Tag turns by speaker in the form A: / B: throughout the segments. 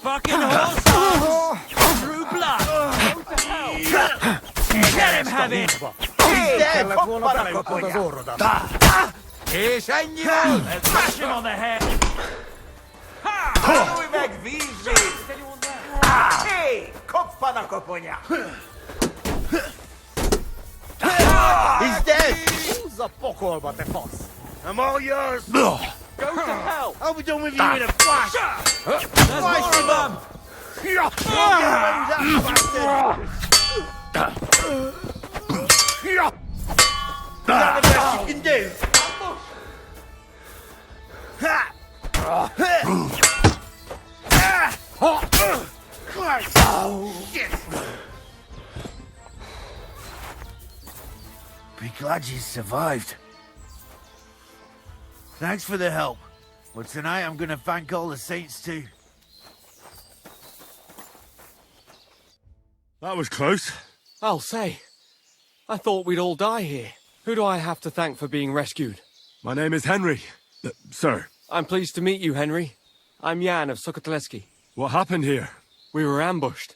A: Fucking horse! True blood! Let him have it! Smash him on the head!
B: Lui megvízni! Hé, koppanak a ponya!
C: He's dead! Húzza pokolba, te fasz!
B: I'm all yours!
C: Go to hell! I'll be done with you in a flash!
A: There's more of them!
B: That's the best you can do!
C: Be glad you survived. Thanks for the help. But tonight I'm gonna thank all the saints too.
D: That was close.
E: I'll say. I thought we'd all die here. Who do I have to thank for being rescued?
D: My name is Henry. Sir,
E: I'm pleased to meet you, Henry. I'm Jan of Sukotleski.
D: what happened here?
E: We were ambushed.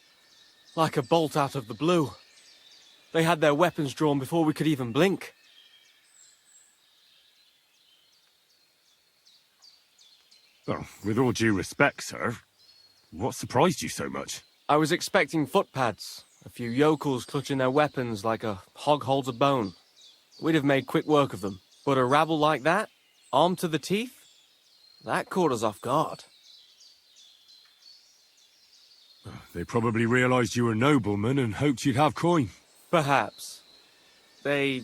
E: Like a bolt out of the blue. They had their weapons drawn before we could even blink.
D: Oh, with all due respect, sir, what surprised you so much?
E: I was expecting footpads. A few yokels clutching their weapons like a hog holds a bone. We'd have made quick work of them. But a rabble like that, armed to the teeth, that caught us off guard.
D: They probably realized you were noblemen and hoped you'd have coin.
E: Perhaps. They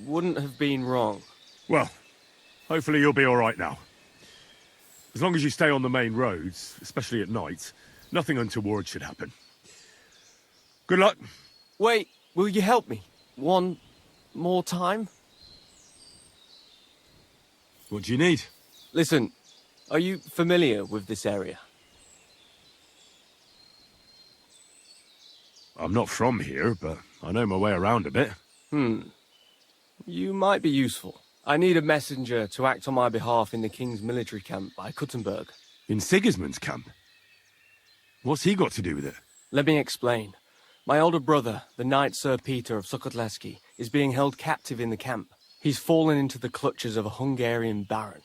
E: wouldn't have been wrong.
D: Well, hopefully you'll be all right now. As long as you stay on the main roads, especially at night, nothing untoward should happen. Good luck.
E: Wait, will you help me? One more time?
D: What do you need?
E: Listen, are you familiar with this area?
D: I'm not from here, but I know my way around a bit.
E: You might be useful. I need a messenger to act on my behalf in the King's military camp by Kuttenberg.
D: In Sigismund's camp? What's he got to do with it?
E: Let me explain. My older brother, the Knight Sir Peter of Sukotleski, is being held captive in the camp. He's fallen into the clutches of a Hungarian baron.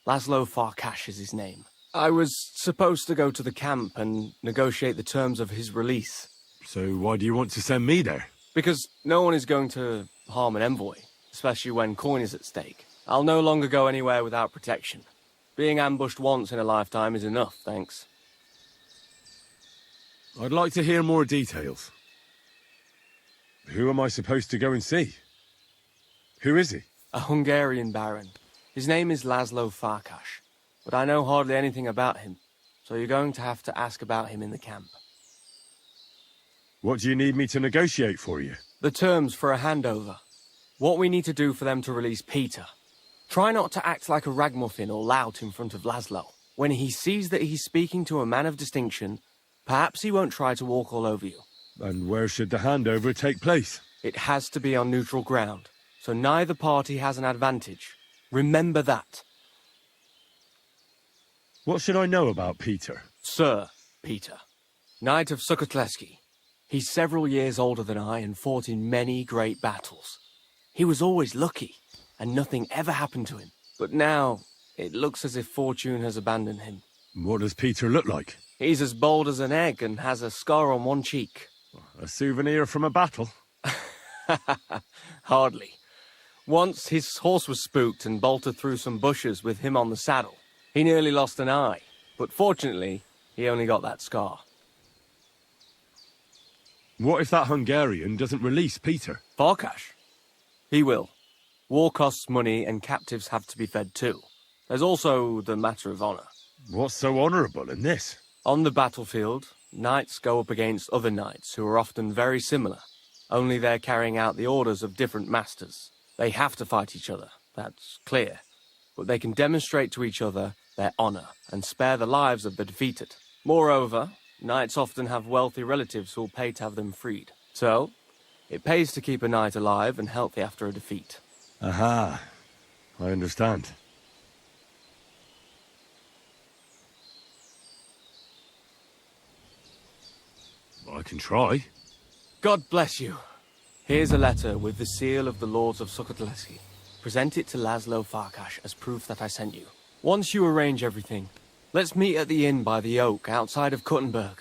E: Laszlo Farkas is his name. I was supposed to go to the camp and negotiate the terms of his release.
D: So why do you want to send me there?
E: Because no one is going to harm an envoy, especially when coin is at stake. I'll no longer go anywhere without protection. Being ambushed once in a lifetime is enough, thanks.
D: I'd like to hear more details. Who am I supposed to go and see? Who is he?
E: A Hungarian baron. His name is Laszlo Farkas, but I know hardly anything about him, so you're going to have to ask about him in the camp.
D: What do you need me to negotiate for you?
E: The terms for a handover. What we need to do for them to release Peter. Try not to act like a ragamuffin or lout in front of Laszlo. When he sees that he's speaking to a man of distinction, perhaps he won't try to walk all over you.
D: And where should the handover take place?
E: It has to be on neutral ground, so neither party has an advantage. Remember that.
D: What should I know about Peter?
E: Sir Peter, Knight of Sukotleski. He's several years older than I and fought in many great battles. He was always lucky, and nothing ever happened to him. But now, it looks as if fortune has abandoned him.
D: What does Peter look like?
E: He's as bold as an egg and has a scar on one cheek.
D: A souvenir from a battle?
E: Hardly. Once his horse was spooked and bolted through some bushes with him on the saddle. He nearly lost an eye, but fortunately, he only got that scar.
D: What if that Hungarian doesn't release Peter?
E: Farkas? He will. War costs money and captives have to be fed too. There's also the matter of honor.
D: What's so honourable in this?
E: On the battlefield, knights go up against other knights who are often very similar, only they're carrying out the orders of different masters. They have to fight each other, that's clear, but they can demonstrate to each other their honor and spare the lives of the defeated. Moreover, knights often have wealthy relatives who'll pay to have them freed. So, it pays to keep a knight alive and healthy after a defeat.
D: Aha, I understand. I can try.
E: God bless you. Here's a letter with the seal of the Lords of Sukotleski. Present it to Laszlo Farkas as proof that I sent you. Once you arrange everything, let's meet at the inn by the Oak outside of Kuttenberg.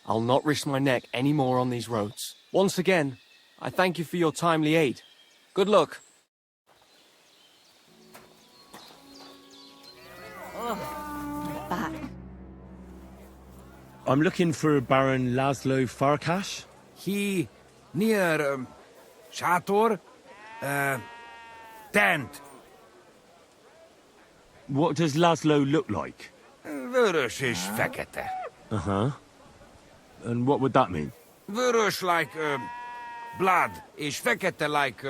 E: I'll not risk my neck any more on these roads. Once again, I thank you for your timely aid. Good luck.
F: Back.
D: I'm looking for Baron Laszlo Farkas.
G: He near Chator tent.
D: What does Laszlo look like?
G: Vörös és fekete.
D: Uh-huh. And what would that mean?
G: Vörös like blood, és fekete like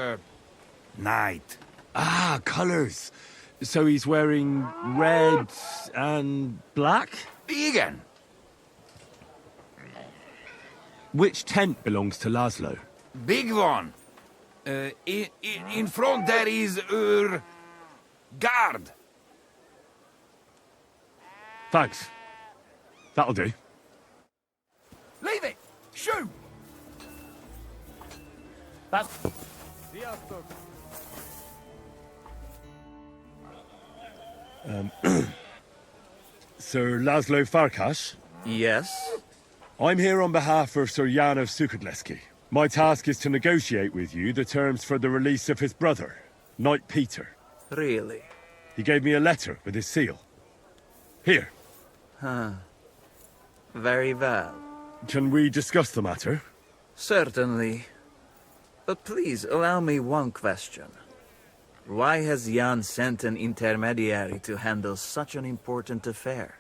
G: night.
D: Ah, colours. So he's wearing red and black?
G: Igen.
D: Which tent belongs to Laszlo?
G: Big one. In front there is guard.
D: Thanks. That'll do.
G: Leave it. Shoot.
D: Sir Laszlo Farkas?
E: Yes?
D: I'm here on behalf of Sir Jan of Sukotleski. My task is to negotiate with you the terms for the release of his brother, Knight Peter.
E: Really?
D: He gave me a letter with his seal. Here.
H: Very well.
D: Can we discuss the matter?
H: Certainly. But please allow me one question. Why has Jan sent an intermediary to handle such an important affair?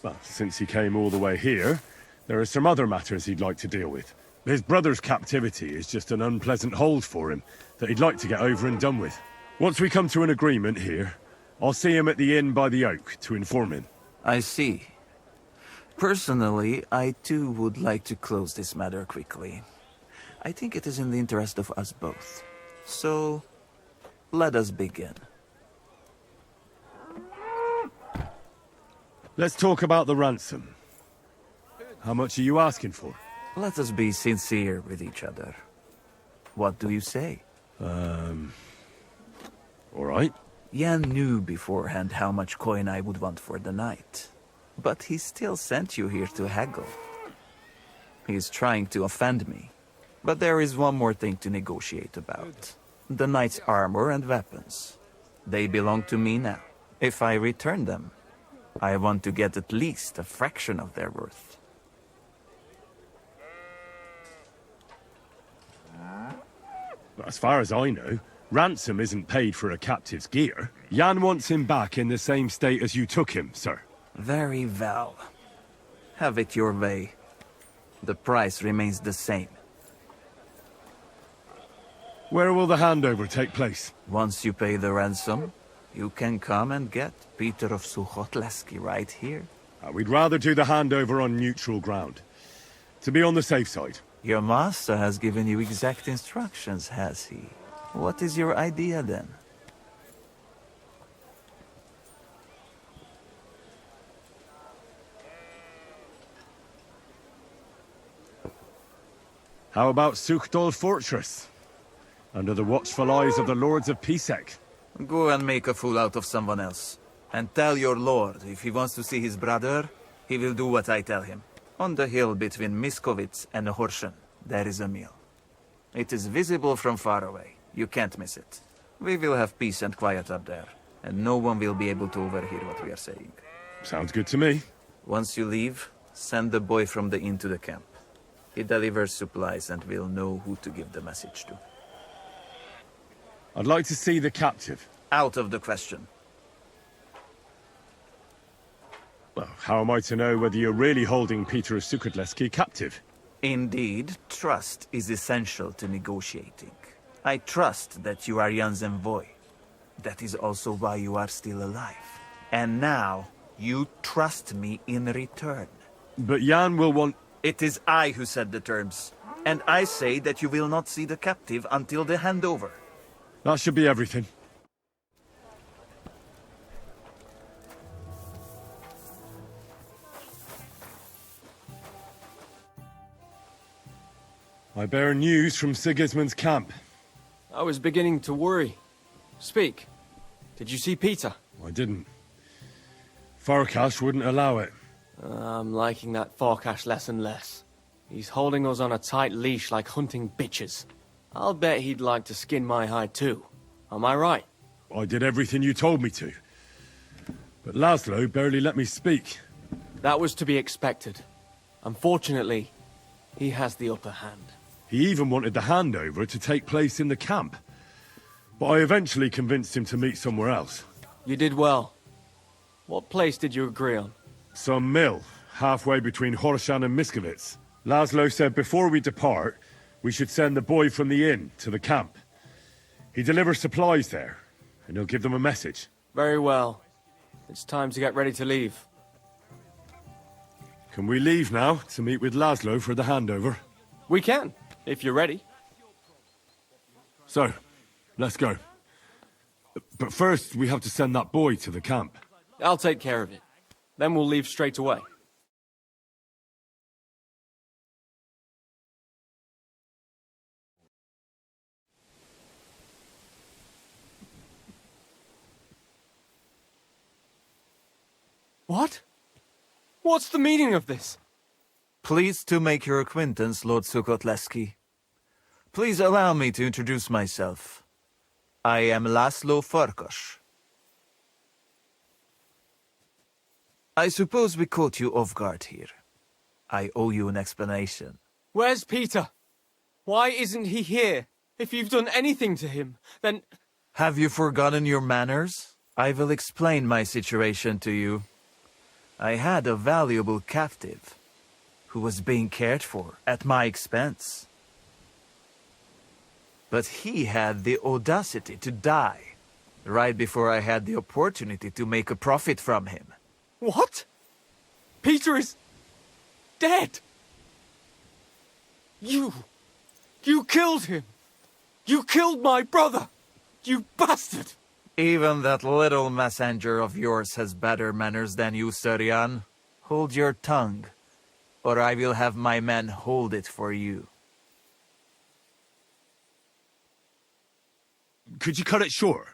D: Well, since he came all the way here, there are some other matters he'd like to deal with. His brother's captivity is just an unpleasant hold for him that he'd like to get over and done with. Once we come to an agreement here, I'll see him at the inn by the Oak to inform him.
H: I see. Personally, I too would like to close this matter quickly. I think it is in the interest of us both. So, let us begin.
D: Let's talk about the ransom. How much are you asking for?
H: Let us be sincere with each other. What do you say?
D: All right.
H: Jan knew beforehand how much coin I would want for the night. But he still sent you here to haggle. He is trying to offend me. But there is one more thing to negotiate about. The knight's armor and weapons. They belong to me now. If I return them, I want to get at least a fraction of their worth.
D: As far as I know, ransom isn't paid for a captive's gear. Jan wants him back in the same state as you took him, sir.
H: Very well. Have it your way. The price remains the same.
D: Where will the handover take place?
H: Once you pay the ransom, you can come and get Peter of Sukotleski right here.
D: We'd rather do the handover on neutral ground. To be on the safe side.
H: Your master has given you exact instructions, has he? What is your idea then?
D: How about Sukhdol Fortress? Under the watchful eyes of the Lords of Pisek.
H: Go and make a fool out of someone else. And tell your lord if he wants to see his brother, he will do what I tell him. On the hill between Miskovitz and Horshen, there is a mill. It is visible from far away. You can't miss it. We will have peace and quiet up there, and no one will be able to overhear what we are saying.
D: Sounds good to me.
H: Once you leave, send the boy from the inn to the camp. He delivers supplies and will know who to give the message to.
D: I'd like to see the captive.
H: Out of the question.
D: Well, how am I to know whether you're really holding Peter of Sukotleski captive?
H: Indeed, trust is essential to negotiating. I trust that you are Jan's envoy. That is also why you are still alive. And now, you trust me in return.
D: But Jan will want...
H: It is I who set the terms. And I say that you will not see the captive until the handover.
D: That should be everything. I bear news from Sigismund's camp.
E: I was beginning to worry. Speak. Did you see Peter?
D: I didn't. Farkas wouldn't allow it.
E: I'm liking that Farkas less and less. He's holding us on a tight leash like hunting bitches. I'll bet he'd like to skin my hide too. Am I right?
D: I did everything you told me to. But Laszlo barely let me speak.
E: That was to be expected. Unfortunately, he has the upper hand.
D: He even wanted the handover to take place in the camp. But I eventually convinced him to meet somewhere else.
E: You did well. What place did you agree on?
D: Some mill, halfway between Horshan and Miskovitz. Laszlo said before we depart, we should send the boy from the inn to the camp. He delivers supplies there, and he'll give them a message.
E: Very well. It's time to get ready to leave.
D: Can we leave now to meet with Laszlo for the handover?
E: We can, if you're ready.
D: So, let's go. But first, we have to send that boy to the camp.
E: I'll take care of it. Then we'll leave straight away. What? What's the meaning of this?
H: Pleased to make your acquaintance, Lord Sukotleski. Please allow me to introduce myself. I am Laszlo Farkas. I suppose we caught you off guard here. I owe you an explanation.
E: Where's Peter? Why isn't he here? If you've done anything to him, then...
H: Have you forgotten your manners? I will explain my situation to you. I had a valuable captive who was being cared for at my expense. But he had the audacity to die right before I had the opportunity to make a profit from him.
E: What? Peter is... dead! You killed him! You killed my brother! You bastard!
H: Even that little messenger of yours has better manners than you, Surian. Hold your tongue, or I will have my men hold it for you.
D: Could you cut it short?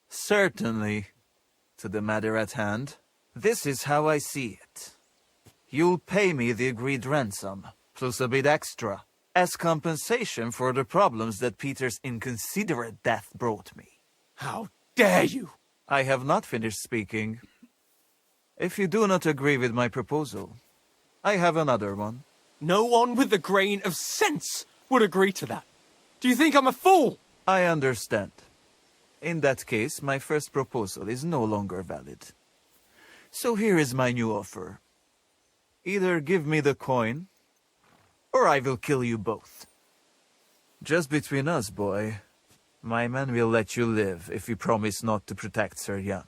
H: Certainly. To the matter at hand, this is how I see it. You'll pay me the agreed ransom, plus a bit extra, as compensation for the problems that Peter's inconsiderate death brought me.
E: How dare you!
H: I have not finished speaking. If you do not agree with my proposal, I have another one.
E: No one with a grain of sense would agree to that. Do you think I'm a fool?
H: I understand. In that case, my first proposal is no longer valid. So here is my new offer. Either give me the coin, or I will kill you both. Just between us, boy. My men will let you live if you promise not to protect Sir Jan.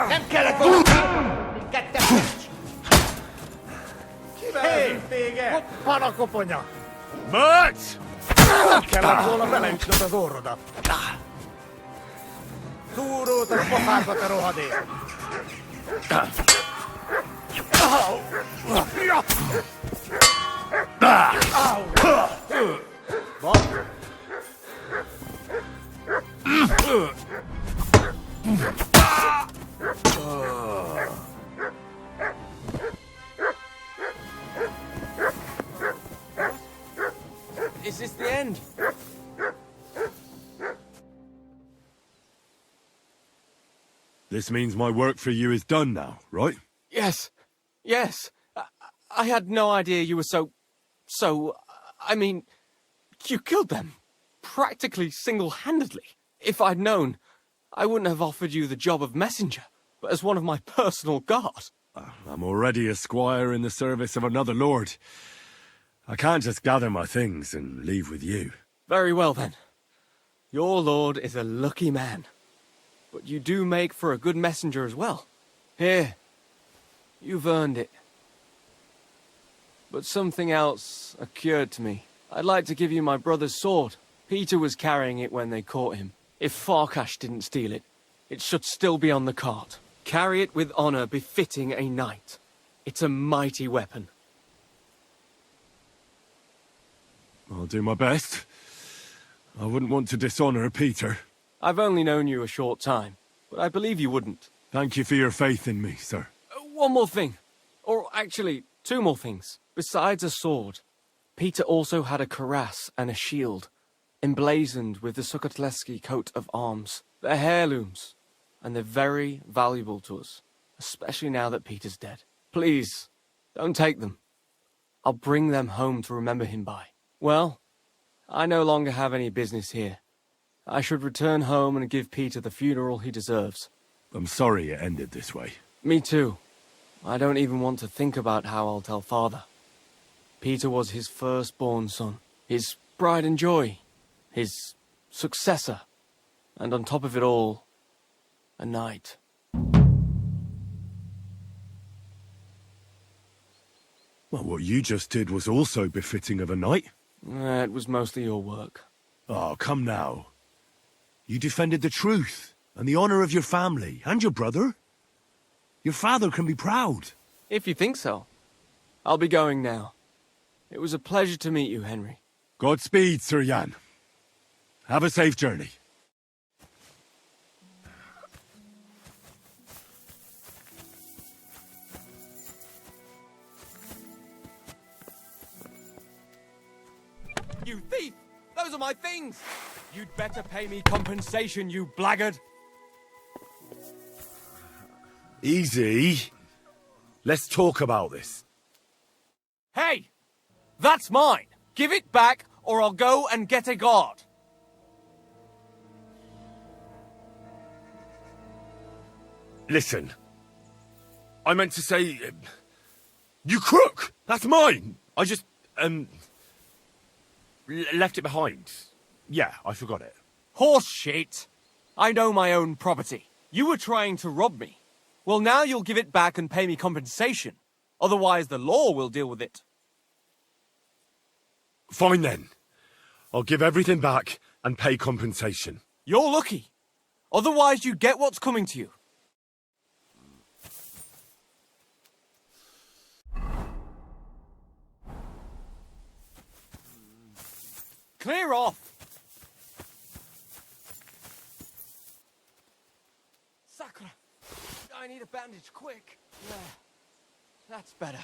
B: Nem kellett volna! Kettő perc! Hé, téged! Hoppan a koponya!
D: Much!
B: Nem kellett volna beleütnöd az orrodat! Túrót a pofádba, te rohadék!
E: Is this the end?
D: This means my work for you is done now, right?
E: Yes. Yes. I had no idea you were so... I mean, you killed them. Practically single-handedly. If I'd known, I wouldn't have offered you the job of messenger, but as one of my personal guard.
D: I'm already a squire in the service of another lord. I can't just gather my things and leave with you.
E: Very well, then. Your lord is a lucky man. But you do make for a good messenger as well. Here. You've earned it. but something else occurred to me. I'd like to give you my brother's sword. Peter was carrying it when they caught him. If Farkas didn't steal it, it should still be on the cart. Carry it with honor befitting a knight. It's a mighty weapon.
D: I'll do my best. I wouldn't want to dishonor Peter.
E: I've only known you a short time, but I believe you wouldn't.
D: Thank you for your faith in me, sir.
E: One more thing. Or actually, two more things. Besides a sword, Peter also had a cuirass and a shield, emblazoned with the Sukotleski coat of arms. They're heirlooms, and they're very valuable to us, especially now that Peter's dead. Please, don't take them. I'll bring them home to remember him by. Well, I no longer have any business here. I should return home and give Peter the funeral he deserves.
D: I'm sorry it ended this way.
E: Me too. I don't even want to think about how I'll tell Father. Peter was his firstborn son, his pride and joy, his successor, and on top of it all, a knight.
D: Well, what you just did was also befitting of a knight.
E: It was mostly your work.
D: Oh, come now. You defended the truth and the honor of your family and your brother. Your father can be proud.
E: If you think so. I'll be going now. It was a pleasure to meet you, Henry.
D: Godspeed, Sir Jan. Have a safe journey.
E: You thief! Those are my things! You'd better pay me compensation, you blackguard!
D: Easy. Let's talk about this.
E: Hey! That's mine! Give it back, or I'll go and get a guard!
D: Listen. I meant to say... you crook! That's mine! I just, left it behind. Yeah, I forgot it.
E: Horse shit! I know my own property. You were trying to rob me. Well, now you'll give it back and pay me compensation. Otherwise, the law will deal with it.
D: Fine then. I'll give everything back and pay compensation.
E: You're lucky. Otherwise, you get what's coming to you. Clear off! Sakura, I need a bandage, quick. Yeah, that's better.